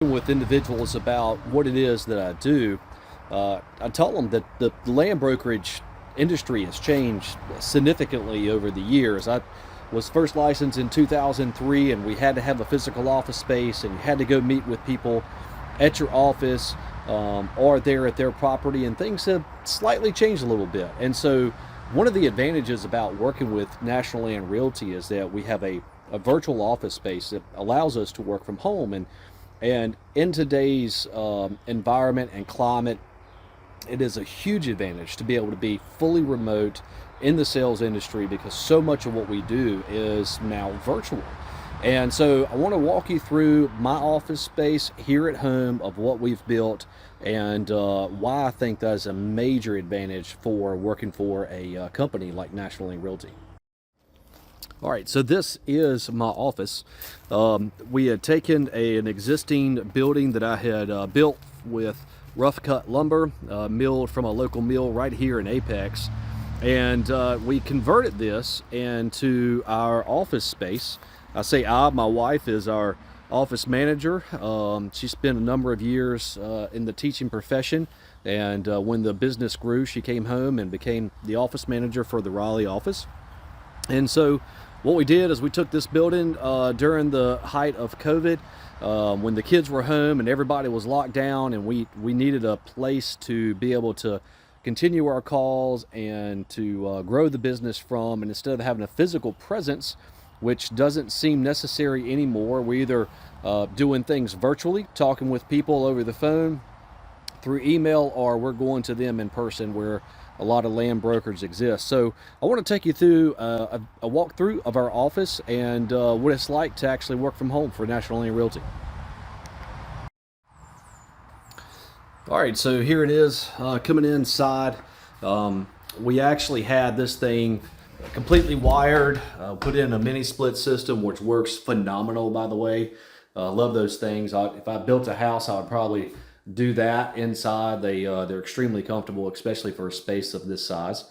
With individuals about what it is that I do, I tell them that the land brokerage industry has changed significantly over the years. I was first licensed in 2003, and we had to have a physical office space, and you had to go meet with people at your office or there at their property, and things have slightly changed a little bit. And so one of the advantages about working with National Land Realty is that we have a virtual office space that allows us to work from home. And in today's environment and climate, it is a huge advantage to be able to be fully remote in the sales industry, because so much of what we do is now virtual. And so I want to walk you through my office space here at home, of what we've built, and why I think that's a major advantage for working for a company like National Land Realty. All right, so this is my office. We had taken an existing building that I had built with rough cut lumber, milled from a local mill right here in Apex, and we converted this into our office space. I say my wife is our office manager. She spent a number of years in the teaching profession, and when the business grew, she came home and became the office manager for the Raleigh office. And so what we did is we took this building during the height of COVID, when the kids were home and everybody was locked down, and we needed a place to be able to continue our calls and to grow the business from. And instead of having a physical presence, which doesn't seem necessary anymore, we're either doing things virtually, talking with people over the phone, through email, or we're going to them in person, where a lot of land brokers exist. So I want to take you through a walkthrough of our office and what it's like to actually work from home for National Land Realty. All right, so here it is coming inside. We actually had this thing completely wired, put in a mini split system, which works phenomenal, by the way. Love those things. If I built a house, I would probably do that inside. They're extremely comfortable, especially for a space of this size.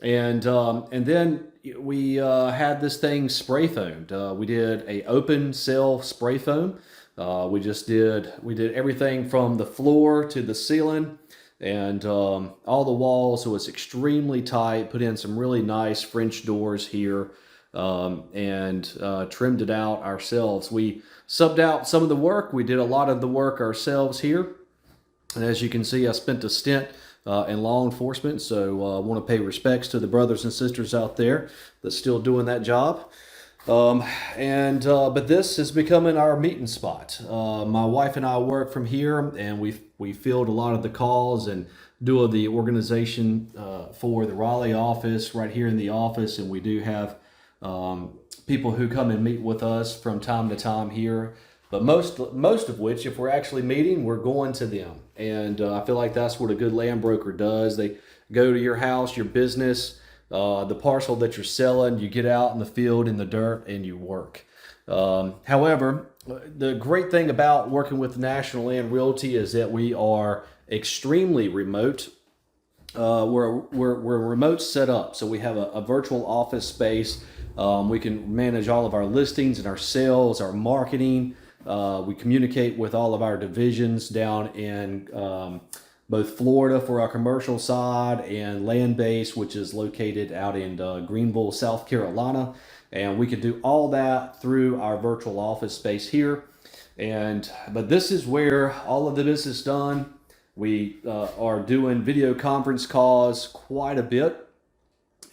And then we had this thing spray foamed. We did a open cell spray foam. We did everything from the floor to the ceiling, and all the walls, so it's extremely tight. Put in some really nice French doors here, and trimmed it out ourselves. We subbed out some of the work. We did a lot of the work ourselves here. And as you can see, I spent a stint in law enforcement, so I want to pay respects to the brothers and sisters out there that's still doing that job. But this is becoming our meeting spot. My wife and I work from here, and we field a lot of the calls and do the organization for the Raleigh office right here in the office. And we do have people who come and meet with us from time to time here. But most of which, if we're actually meeting, we're going to them. And I feel like that's what a good land broker does. They go to your house, your business, the parcel that you're selling. You get out in the field, in the dirt, and you work. However, the great thing about working with National Land Realty is that we are extremely remote. We're remote set up, so we have a virtual office space. We can manage all of our listings and our sales, our marketing. We communicate with all of our divisions down in both Florida for our commercial side, and land base, which is located out in Greenville, South Carolina. And we can do all that through our virtual office space here. But this is where all of the business is done. We are doing video conference calls quite a bit.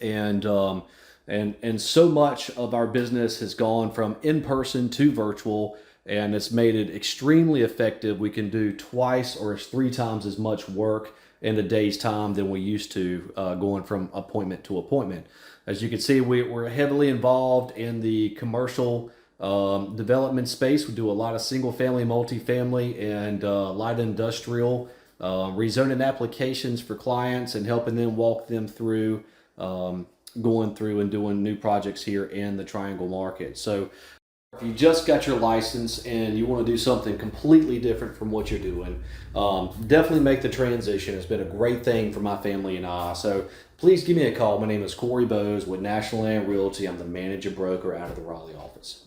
And so much of our business has gone from in-person to virtual, and it's made it extremely effective. We can do twice or 3 times as much work in a day's time than we used to, going from appointment to appointment. As you can see, we're heavily involved in the commercial development space. We do a lot of single-family, multifamily, and light industrial rezoning applications for clients, and helping them walk them through going through and doing new projects here in the Triangle market. So if you just got your license and you want to do something completely different from what you're doing, definitely make the transition. It's been a great thing for my family and I. So please give me a call. My name is Cory Bowes with National Land Realty. I'm the manager broker out of the Raleigh office.